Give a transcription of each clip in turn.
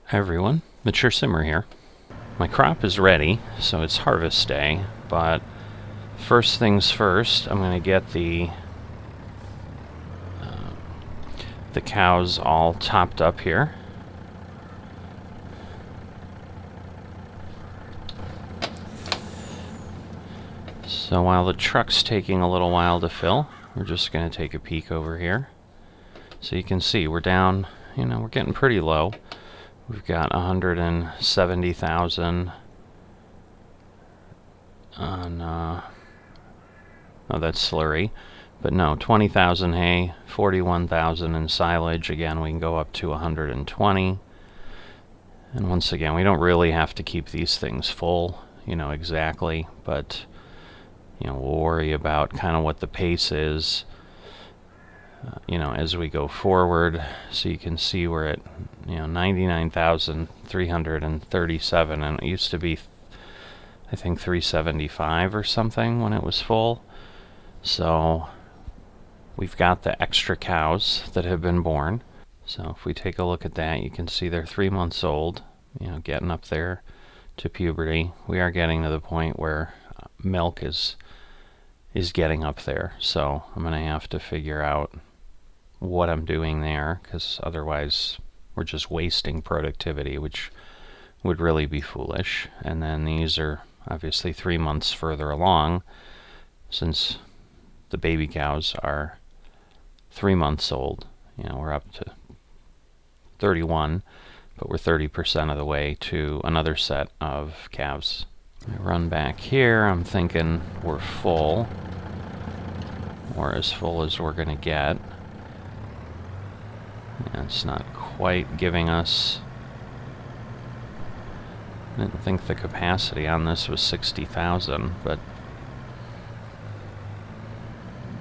Hi everyone, Mature Simmer here. My crop is ready, so it's harvest day, but first things first, I'm going to get the cows all topped up here. So while the truck's taking a little while to fill, we're just going to take a peek over here. So you can see we're down, we're getting pretty low. We've got 170,000 on, oh, that's slurry. But no, 20,000 hay, 41,000 in silage. Again, we can go up to 120. And once again, we don't really have to keep these things full, exactly. But, we'll worry about kind of what the pace is, as we go forward. So you can see we're at, 99,337. And it used to be, I think, 375 or something when it was full. So we've got the extra cows that have been born. So if we take a look at that, you can see they're 3 months old, getting up there to puberty. We are getting to the point where milk is getting up there. So I'm going to have to figure out what I'm doing there, because otherwise we're just wasting productivity, which would really be foolish. And then these are obviously 3 months further along, since the baby cows are 3 months old. We're up to 31, but we're 30% of the way to another set of calves. I run back here, I'm thinking we're full, or as full as we're going to get. Yeah, it's not quite giving us... I didn't think the capacity on this was 60,000, but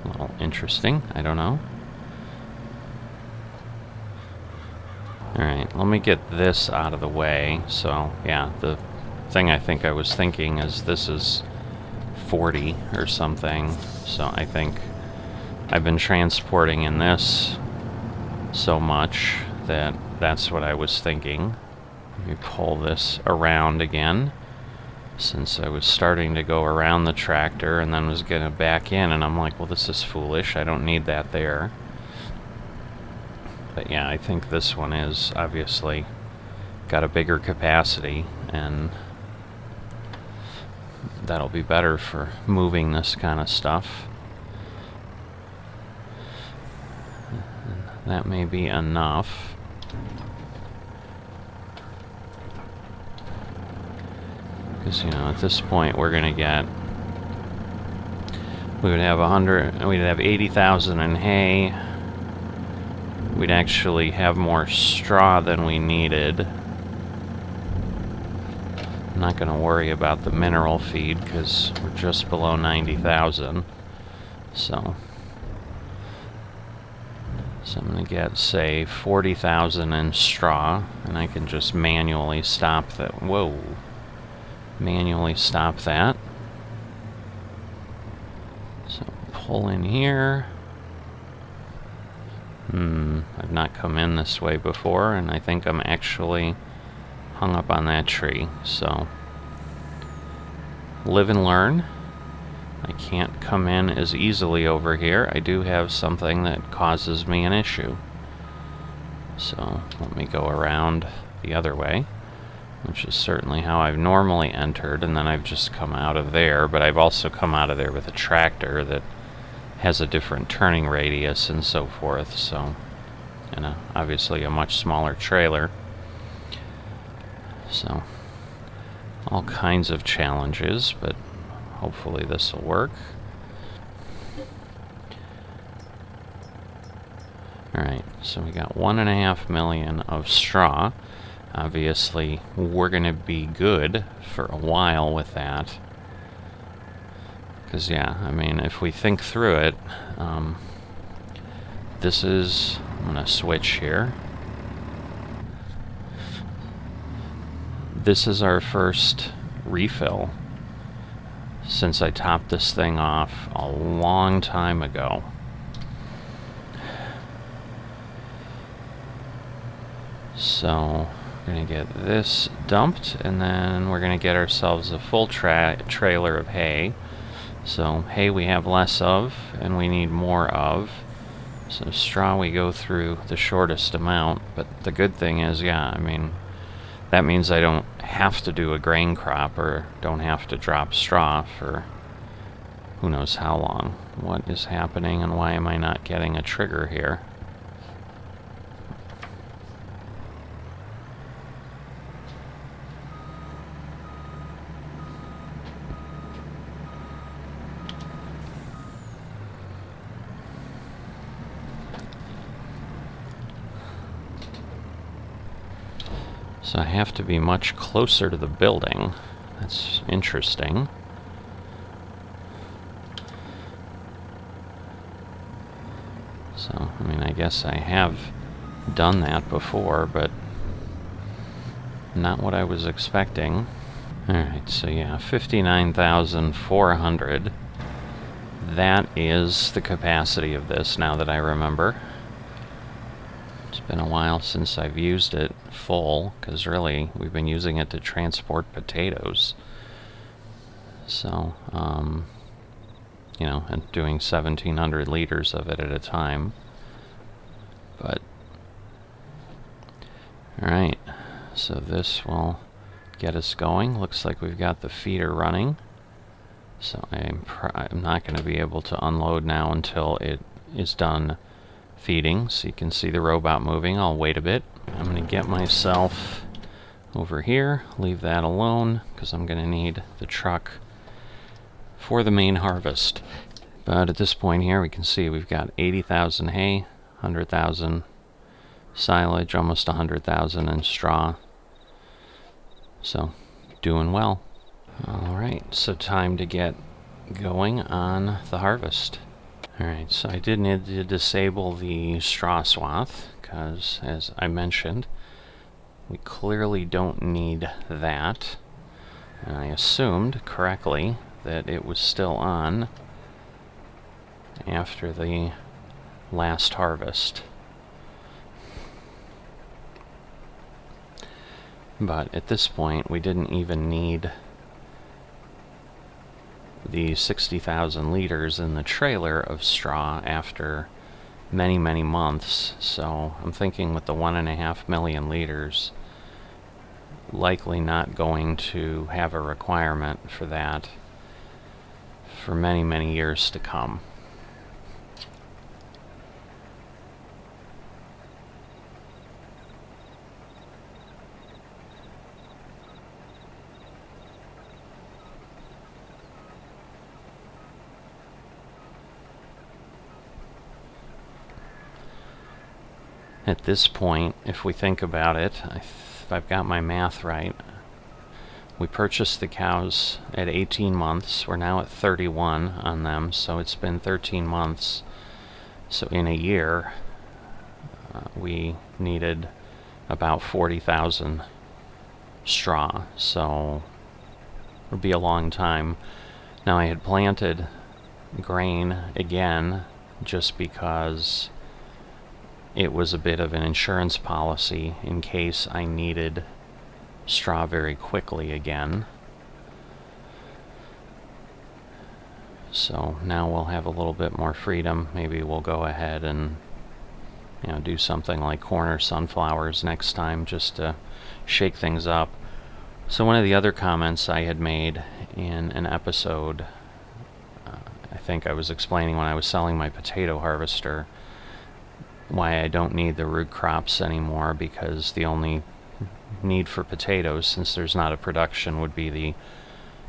a little interesting, I don't know. Alright, let me get this out of the way. So, yeah, the thing I think I was thinking is this is 40 or something. So I think I've been transporting in this so much that that's what I was thinking. Let me pull this around again, since I was starting to go around the tractor and then was going to back in, and I'm like, well, this is foolish. I don't need that there. But yeah, I think this one is obviously got a bigger capacity, and that'll be better for moving this kind of stuff. That may be enough. Because, at this point we're going to get... We would have 80,000 in hay. We'd actually have more straw than we needed. I'm not going to worry about the mineral feed because we're just below 90,000. So I'm going to get, say, 40,000 in straw, and I can just manually stop that. Whoa. Manually stop that. So pull in here. I've not come in this way before, and I think I'm actually hung up on that tree. So live and learn. I can't come in as easily over here. I do have something that causes me an issue. So let me go around the other way, which is certainly how I've normally entered, and then I've just come out of there, but I've also come out of there with a tractor that has a different turning radius and so forth, so, and obviously a much smaller trailer. So, all kinds of challenges, but hopefully this will work. Alright, so we got 1.5 million of straw. Obviously, we're going to be good for a while with that. Because, yeah, I mean, if we think through it, this is... I'm going to switch here. This is our first refill since I topped this thing off a long time ago. So, We're going to get this dumped, and then we're going to get ourselves a full trailer of hay. So hay we have less of, and we need more of. So straw we go through the shortest amount, but the good thing is, yeah, I mean, that means I don't have to do a grain crop or don't have to drop straw for who knows how long. What is happening and why am I not getting a trigger here? So I have to be much closer to the building. That's interesting. So, I mean, I guess I have done that before, but not what I was expecting. Alright, so yeah, 59,400. That is the capacity of this, now that I remember. It's been a while since I've used it full, because really, we've been using it to transport potatoes. So, you know, and doing 1,700 liters of it at a time. But, alright, so this will get us going. Looks like we've got the feeder running. So I'm not going to be able to unload now until it is done feeding. So you can see the robot moving. I'll wait a bit. I'm going to get myself over here, leave that alone, because I'm going to need the truck for the main harvest. But at this point here, we can see we've got 80,000 hay, 100,000 silage, almost 100,000 in straw. So, doing well. Alright, so time to get going on the harvest. Alright, so I did need to disable the straw swath, because, as I mentioned, we clearly don't need that. And I assumed correctly that it was still on after the last harvest. But at this point, we didn't even need the 60,000 liters in the trailer of straw after many, many months. So I'm thinking with the 1.5 million liters, likely not going to have a requirement for that for many, many years to come. At this point, if we think about it, if I've got my math right, we purchased the cows at 18 months. We're now at 31 on them, so it's been 13 months. So in a year, we needed about 40,000 straw, so it would be a long time. Now, I had planted grain again just because it was a bit of an insurance policy in case I needed straw very quickly again. So now we'll have a little bit more freedom. Maybe we'll go ahead and, you know, do something like corn or sunflowers next time just to shake things up. So one of the other comments I had made in an episode, I think I was explaining when I was selling my potato harvester, why I don't need the root crops anymore, because the only need for potatoes, since there's not a production, would be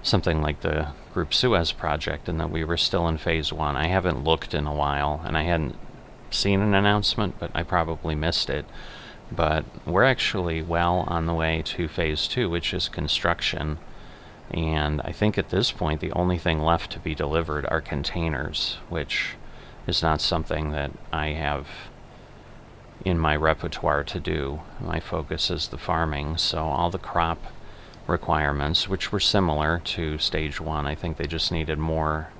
something like the Group Suez project, and that we were still in phase 1. I haven't looked in a while, and I hadn't seen an announcement, but I probably missed it. But we're actually well on the way to phase 2, which is construction. And I think at this point the only thing left to be delivered are containers, which is not something that I have in my repertoire to do. My focus is the farming, so all the crop requirements, which were similar to stage 1, I think they just needed more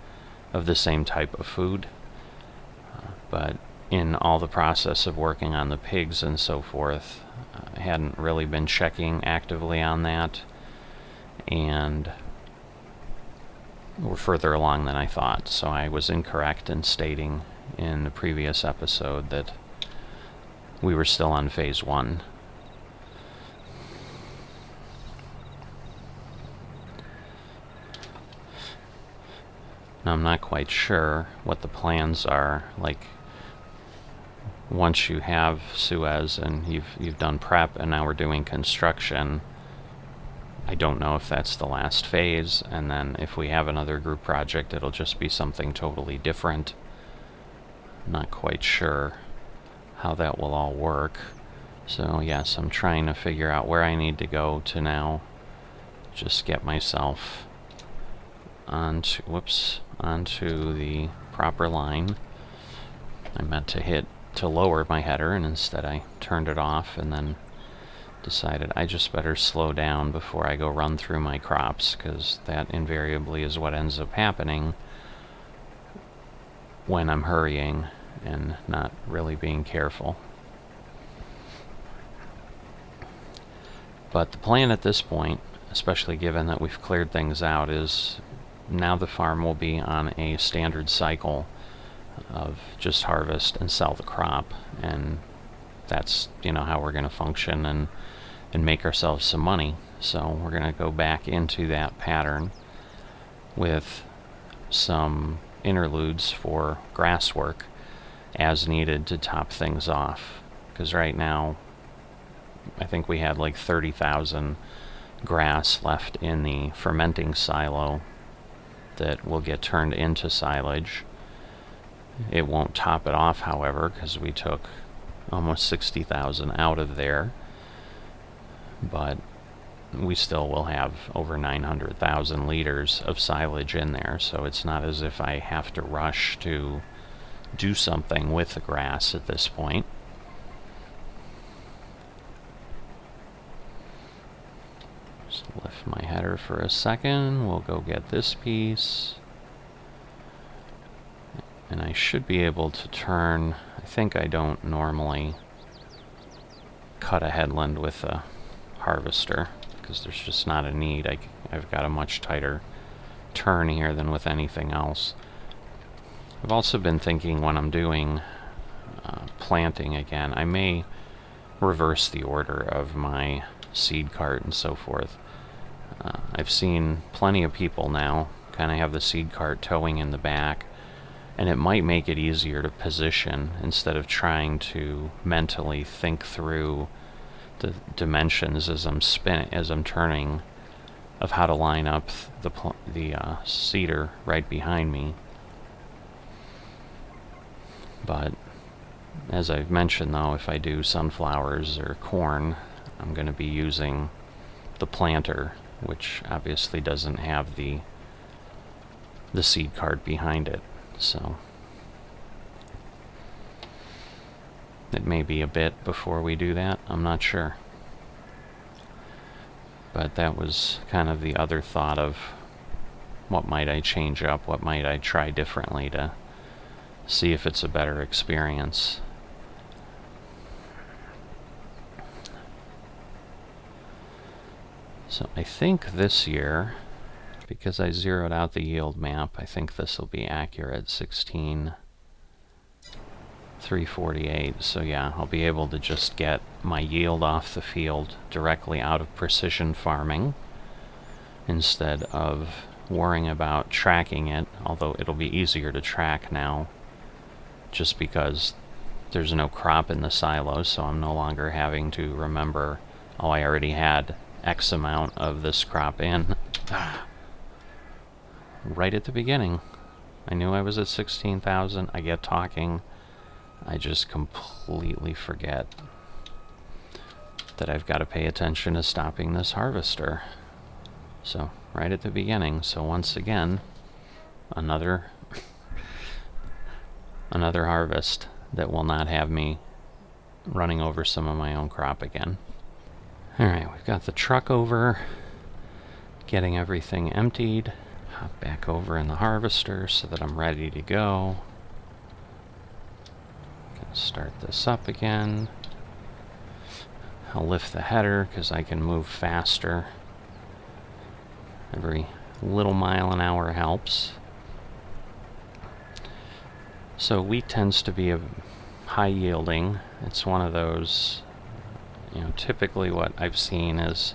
of the same type of food. But in all the process of working on the pigs and so forth, I hadn't really been checking actively on that, and we're further along than I thought. So I was incorrect in stating in the previous episode that we were still on phase 1. Now, I'm not quite sure what the plans are. Like, once you have Suez and you've done prep and now we're doing construction, I don't know if that's the last phase, and then if we have another group project, it'll just be something totally different. Not quite sure how that will all work. So yes, I'm trying to figure out where I need to go to now just get myself onto the proper line. I meant to lower my header, and instead I turned it off and then decided I just better slow down before I go run through my crops, because that invariably is what ends up happening when I'm hurrying and not really being careful. But the plan at this point, especially given that we've cleared things out, is now the farm will be on a standard cycle of just harvest and sell the crop, and that's, how we're going to function and make ourselves some money. So we're going to go back into that pattern with some interludes for grass work as needed to top things off, because right now I think we had like 30,000 grass left in the fermenting silo that will get turned into silage. It won't top it off, however, because we took almost 60,000 out of there, but we still will have over 900,000 liters of silage in there, so it's not as if I have to rush to do something with the grass at this point. Just lift my header for a second. We'll go get this piece. And I should be able to turn. I think I don't normally cut a headland with a harvester, because there's just not a need. I've got a much tighter turn here than with anything else. I've also been thinking, when I'm doing planting again, I may reverse the order of my seed cart and so forth. I've seen plenty of people now kind of have the seed cart towing in the back, and it might make it easier to position instead of trying to mentally think through the dimensions as I'm turning, of how to line up the seeder right behind me. But as I've mentioned, though, if I do sunflowers or corn, I'm going to be using the planter, which obviously doesn't have the seed cart behind it. So it may be a bit before we do that. I'm not sure. But that was kind of the other thought of what might I change up, what might I try differently to see if it's a better experience. So I think this year, because I zeroed out the yield map, I think this will be accurate, 16,348. So yeah, I'll be able to just get my yield off the field directly out of precision farming instead of worrying about tracking it, although it'll be easier to track now just because there's no crop in the silo, so I'm no longer having to remember, oh, I already had X amount of this crop in. Right at the beginning. I knew I was at 16,000. I get talking. I just completely forget that I've got to pay attention to stopping this harvester. So, right at the beginning. So once again, another harvest that will not have me running over some of my own crop again. Alright, we've got the truck over, getting everything emptied. Hop back over in the harvester so that I'm ready to go. start this up again. I'll lift the header because I can move faster. Every little mile an hour helps. So wheat tends to be a high yielding. It's one of those, typically what I've seen is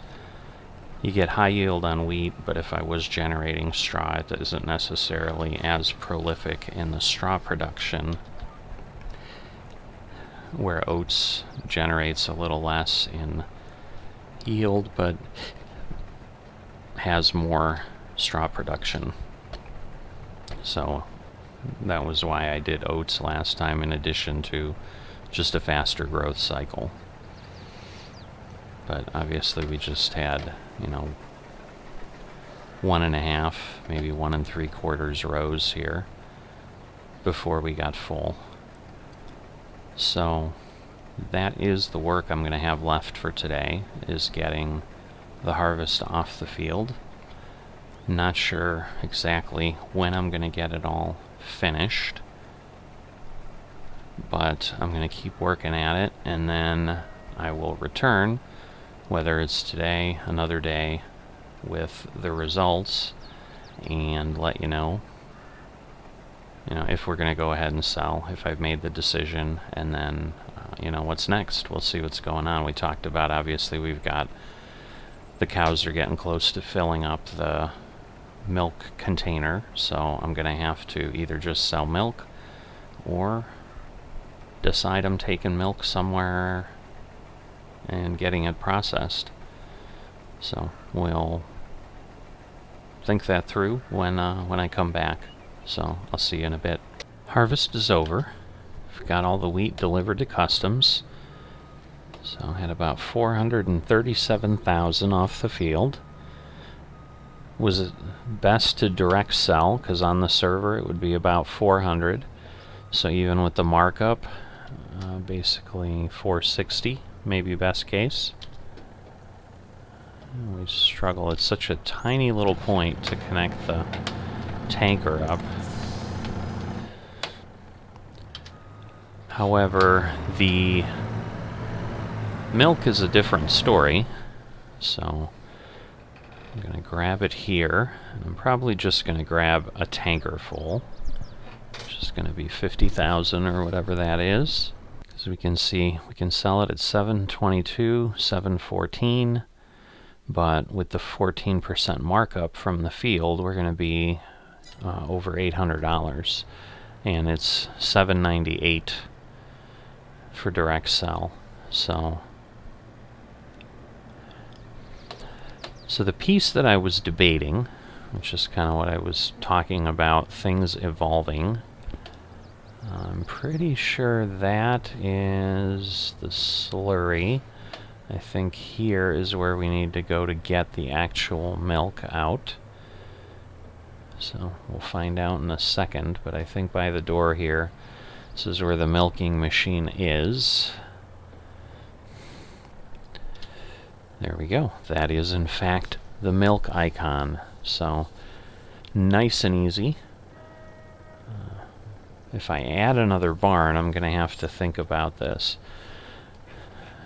you get high yield on wheat, but if I was generating straw, it isn't necessarily as prolific in the straw production, where oats generates a little less in yield, but has more straw production. So that was why I did oats last time, in addition to just a faster growth cycle. But obviously we just had, 1.5, maybe 1 3/4 rows here before we got full. So that is the work I'm going to have left for today, is getting the harvest off the field. Not sure exactly when I'm going to get it all finished, but I'm going to keep working at it, and then I will return, whether it's today, another day, with the results, and let you know, if we're going to go ahead and sell, if I've made the decision, and then, what's next. We'll see what's going on. We talked about, obviously, we've got, the cows are getting close to filling up the milk container, so I'm going to have to either just sell milk or decide I'm taking milk somewhere and getting it processed. So we'll think that through when I come back. So I'll see you in a bit. Harvest is over. I've got all the wheat delivered to customs. So I had about 437,000 off the field. Was it best to direct sell, because on the server it would be about 400. So even with the markup, basically 460, maybe best case. We struggle. It's such a tiny little point to connect the tanker up. However, the milk is a different story, so I'm going to grab it here. I'm probably just going to grab a tanker full, which is going to be 50,000 or whatever that is. As we can see, we can sell it at 722, 714, but with the 14% markup from the field, we're going to be over $800, and it's 798 for direct sell. So the piece that I was debating, which is kind of what I was talking about, things evolving, I'm pretty sure that is the slurry. I think here is where we need to go to get the actual milk out. So we'll find out in a second, but I think by the door here, this is where the milking machine is. There we go. That is, in fact, the milk icon. So nice and easy. If I add another barn, I'm going to have to think about this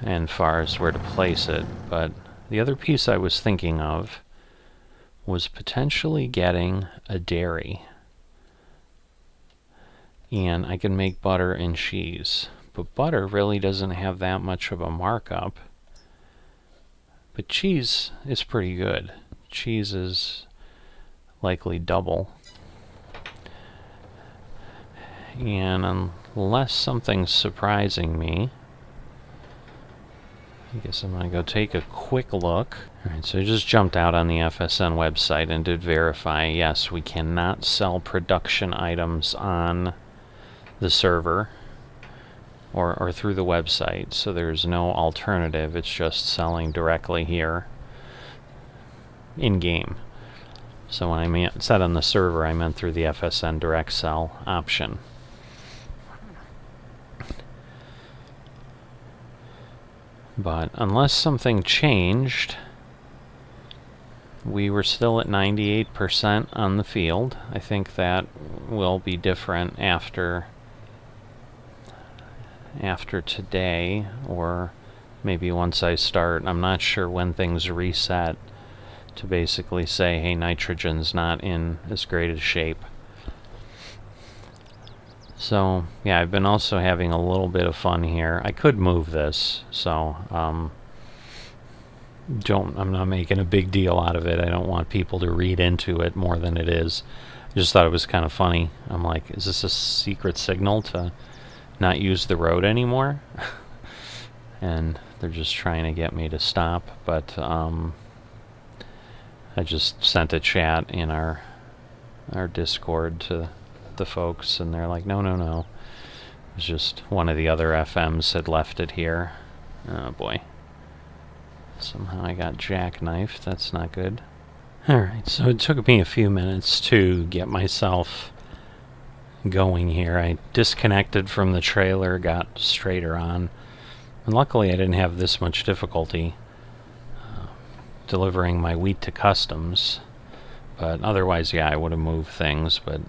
and far as where to place it. But the other piece I was thinking of was potentially getting a dairy. And I can make butter and cheese. But butter really doesn't have that much of a markup. But cheese is pretty good. Cheese is likely double. And unless something's surprising me, I guess I'm going to go take a quick look. Alright, so I just jumped out on the FSN website and did verify, yes, we cannot sell production items on the server or through the website, so there's no alternative. It's just selling directly here in-game. So when I said on the server, I meant through the FSN direct sell option. But unless something changed, we were still at 98% on the field. I think that will be different after after today, or maybe once I start. I'm not sure when things reset to basically say, hey, nitrogen's not in as great a shape. So, yeah, I've been also having a little bit of fun here. I could move this, so I'm not making a big deal out of it. I don't want people to read into it more than it is. I just thought it was kind of funny. I'm like, is this a secret signal to not use the road anymore? And they're just trying to get me to stop. But I just sent a chat in our Discord to the folks, and they're like, no. It was just one of the other FMs had left it here. Oh boy. Somehow I got jackknifed. That's not good. Alright, so it took me a few minutes to get myself going here. I disconnected from the trailer, got straighter on, and luckily I didn't have this much difficulty delivering my wheat to customs. But otherwise, yeah, I would have moved things, but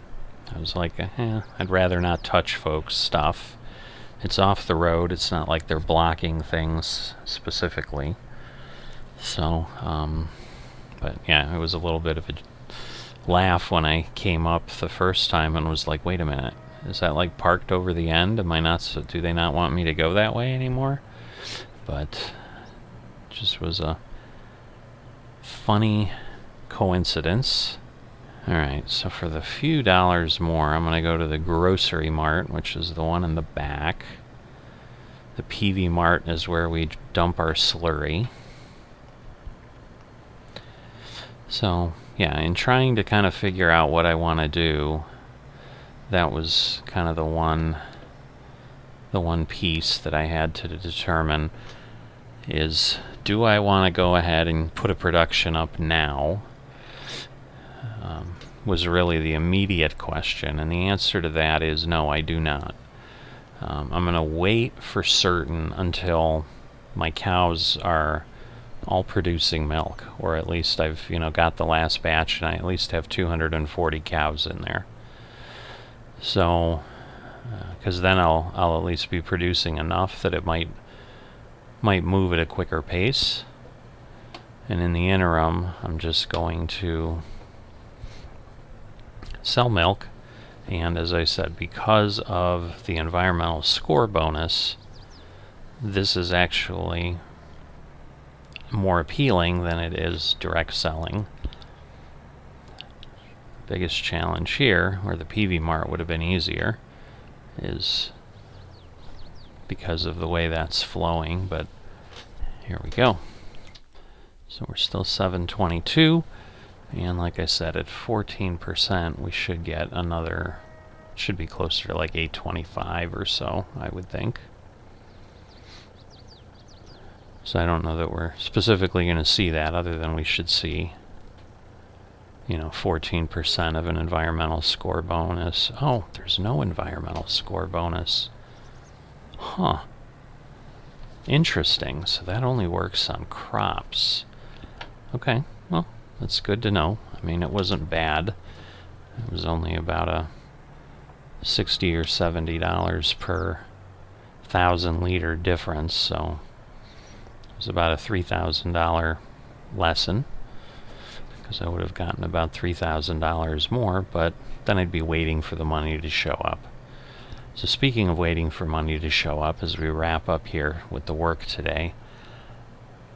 I was like, I'd rather not touch folks' stuff. It's off the road. It's not like they're blocking things specifically. So, but yeah, it was a little bit of a laugh when I came up the first time and was like, wait a minute, is that like parked over the end? Do they not want me to go that way anymore? But it just was a funny coincidence. Alright, so for the few dollars more, I'm going to go to the Grocery Mart, which is the one in the back. The PV Mart is where we dump our slurry. So, yeah, in trying to kind of figure out what I want to do, that was kind of the one piece that I had to determine is, do I want to go ahead and put a production up now? Was really the immediate question, and the answer to that is no, I do not. I'm going to wait for certain until my cows are all producing milk, or at least I've got the last batch and I at least have 240 cows in there. So, because then I'll at least be producing enough that it might move at a quicker pace. And in the interim, I'm just going to sell milk, and as I said, because of the environmental score bonus, this is actually more appealing than it is direct selling. Biggest challenge here, where the PV Mart would have been easier, is because of the way that's flowing, but here we go. So we're still 722. And like I said, at 14%, we should get another, should be closer to like 825 or so, I would think. So I don't know that we're specifically going to see that, other than we should see, 14% of an environmental score bonus. Oh, there's no environmental score bonus. Huh. Interesting. So that only works on crops. Okay, well, that's good to know. I mean, it wasn't bad. It was only about a $60 or $70 per 1,000-liter difference, so it was about a $3,000 lesson, because I would have gotten about $3,000 more, but then I'd be waiting for the money to show up. So speaking of waiting for money to show up, as we wrap up here with the work today,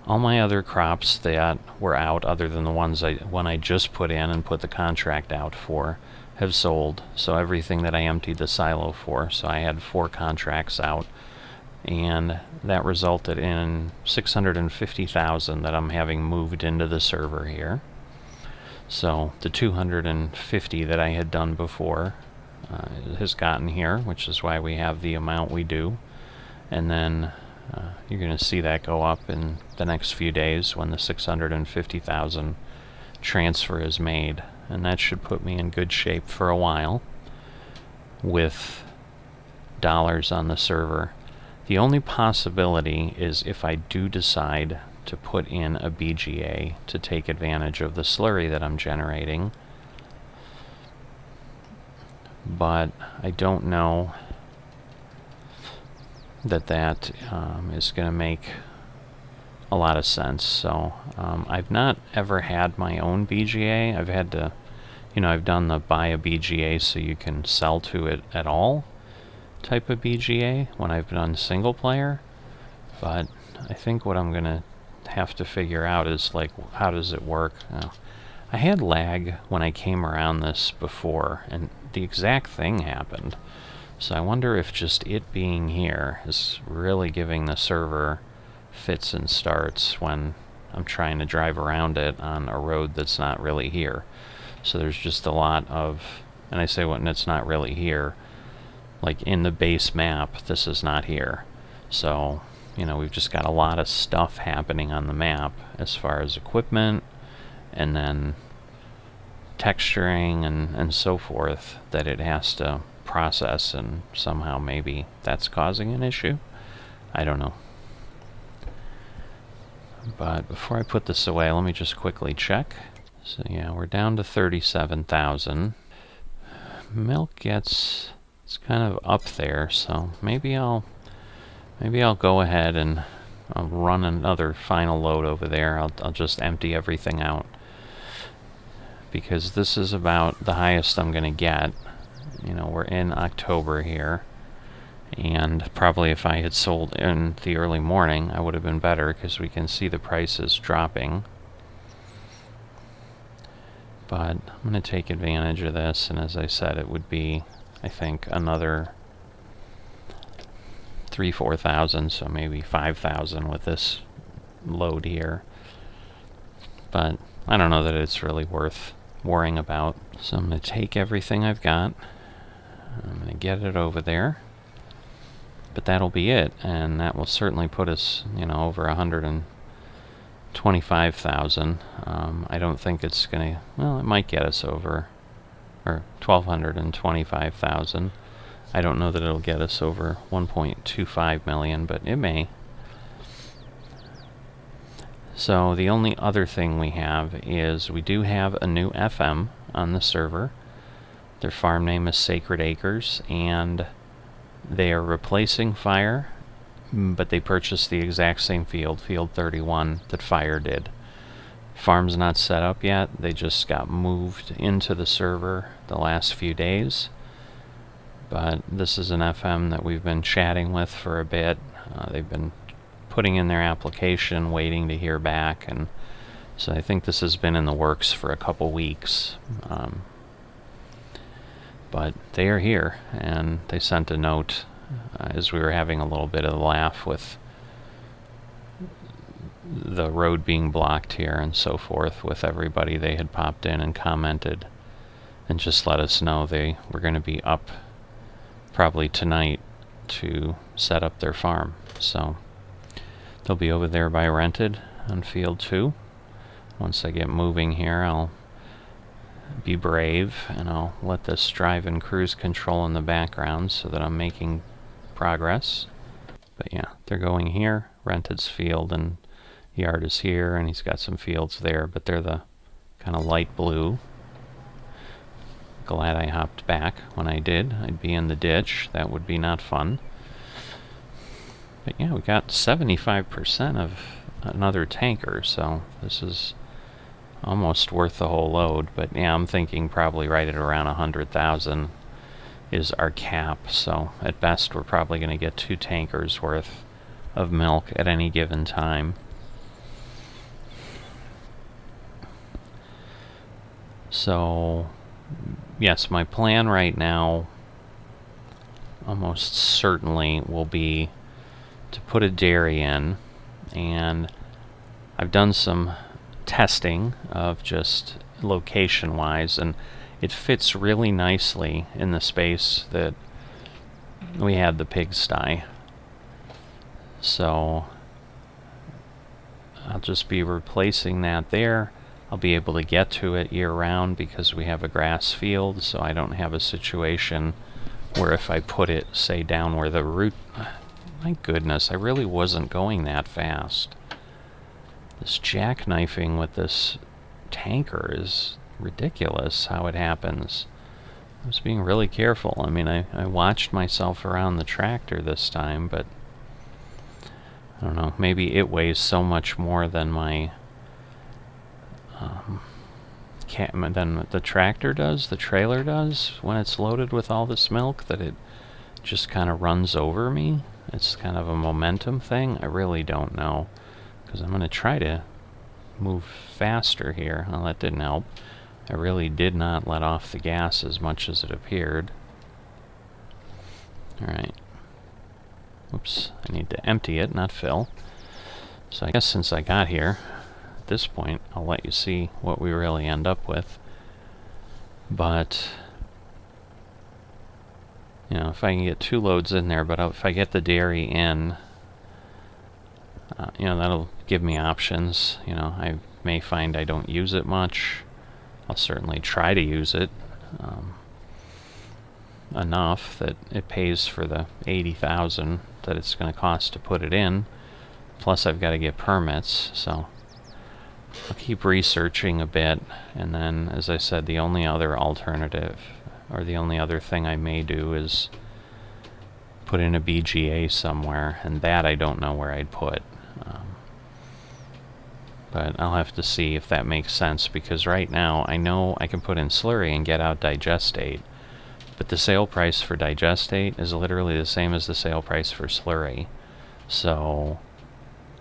all my other crops that were out, other than the ones I just put in and put the contract out for, have sold. So everything that I emptied the silo for. So I had 4 contracts out, and that resulted in $650,000 that I'm having moved into the server here. So the $250 that I had done before has gotten here, which is why we have the amount we do. And then you're going to see that go up in the next few days when the $650,000 transfer is made, and that should put me in good shape for a while with dollars on the server. The only possibility is if I do decide to put in a BGA to take advantage of the slurry that I'm generating, but I don't know that is going to make a lot of sense. So I've not ever had my own BGA. I've had to, I've done the buy a BGA so you can sell to it at all type of BGA when I've done single player. But I think what I'm going to have to figure out is, like, how does it work? I had lag when I came around this before, and the exact thing happened. So I wonder if just it being here is really giving the server fits and starts when I'm trying to drive around it on a road that's not really here. So there's just a lot of, and I say when it's not really here, like in the base map, this is not here. So, we've just got a lot of stuff happening on the map as far as equipment and then texturing and so forth that it has to process, and somehow maybe that's causing an issue. I don't know. But before I put this away, let me just quickly check. So yeah, we're down to 37,000. Milk it's kind of up there, so maybe I'll go ahead and I'll run another final load over there. I'll just empty everything out, because this is about the highest I'm going to get. We're in October here, and probably if I had sold in the early morning, I would have been better, because we can see the prices dropping. But I'm going to take advantage of this, and as I said, it would be, I think, another 3,000-4,000, so maybe 5,000 with this load here. But I don't know that it's really worth worrying about. So I'm going to take everything I've got, I'm going to get it over there, but that'll be it, and that will certainly put us, over 125,000. I don't think it's going to, well, it might get us over, or 1,225,000. I don't know that it'll get us over 1.25 million, but it may. So the only other thing we have is we do have a new FM on the server. Their farm name is Sacred Acres, and they are replacing Fire, but they purchased the exact same field, Field 31, that Fire did. Farm's not set up yet. They just got moved into the server the last few days. But this is an FM that we've been chatting with for a bit. They've been putting in their application, waiting to hear back, and so I think this has been in the works for a couple weeks. But they are here, and they sent a note as we were having a little bit of a laugh with the road being blocked here and so forth with everybody. They had popped in and commented and just let us know they were going to be up probably tonight to set up their farm. So they'll be over there by Rented on Field 2. Once I get moving here, I'll be brave and I'll let this drive in cruise control in the background so that I'm making progress. But yeah, they're going here. Rented's field and yard is here, and he's got some fields there, but they're the kind of light blue. Glad I hopped back when I did. I'd be in the ditch. That would be not fun. But yeah, we got 75% of another tanker, so this is almost worth the whole load. But yeah, I'm thinking probably right at around 100,000 is our cap, so at best we're probably going to get 2 tankers worth of milk at any given time. So yes, my plan right now almost certainly will be to put a dairy in, and I've done some testing of just location wise, and it fits really nicely in the space that we had the pigsty. So I'll just be replacing that there. I'll be able to get to it year-round because we have a grass field, so I don't have a situation where if I put it, say, down where the root... My goodness, I really wasn't going that fast. This jackknifing with this tanker is ridiculous how it happens. I was being really careful. I mean, I watched myself around the tractor this time, but I don't know, maybe it weighs so much more than my than the tractor does, the trailer does, when it's loaded with all this milk, that it just kind of runs over me. It's kind of a momentum thing. I really don't know, because I'm going to try to move faster here. Well, that didn't help. I really did not let off the gas as much as it appeared. Alright. Oops, I need to empty it, not fill. So I guess since I got here, at this point, I'll let you see what we really end up with. But, you know, if I can get 2 loads in there, but if I get the dairy in, you know, that'll give me options. You know, I may find I don't use it much. I'll certainly try to use it enough that it pays for the $80,000 that it's going to cost to put it in. Plus I've got to get permits, so I'll keep researching a bit, and then, as I said, the only other alternative, or the only other thing I may do, is put in a BGA somewhere, and that I don't know where I'd put. But I'll have to see if that makes sense, because right now I know I can put in slurry and get out digestate, but the sale price for digestate is literally the same as the sale price for slurry. So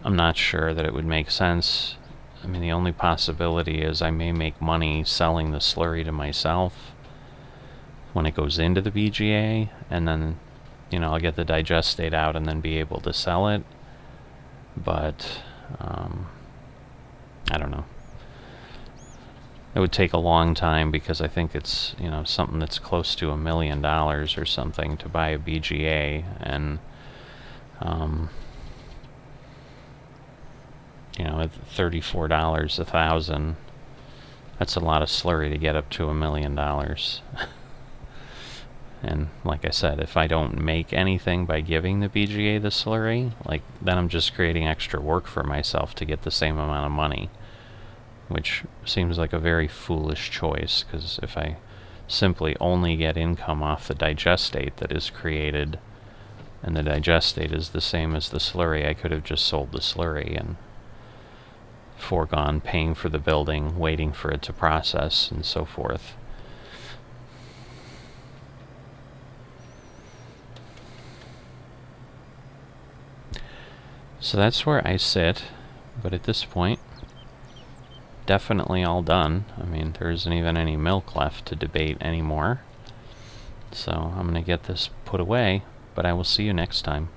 I'm not sure that it would make sense. I mean, the only possibility is I may make money selling the slurry to myself when it goes into the BGA, and then, you know, I'll get the digestate out and then be able to sell it. But I don't know. It would take a long time, because I think it's, you know, something that's close to $1 million or something to buy a BGA, and you know, at $34 a thousand, that's a lot of slurry to get up to $1 million. And like I said, if I don't make anything by giving the BGA the slurry, like, then I'm just creating extra work for myself to get the same amount of money, which seems like a very foolish choice, because if I simply only get income off the digestate that is created, and the digestate is the same as the slurry, I could have just sold the slurry and foregone paying for the building, waiting for it to process, and so forth. So that's where I sit, but at this point, definitely all done. I mean, there isn't even any milk left to debate anymore. So I'm going to get this put away, but I will see you next time.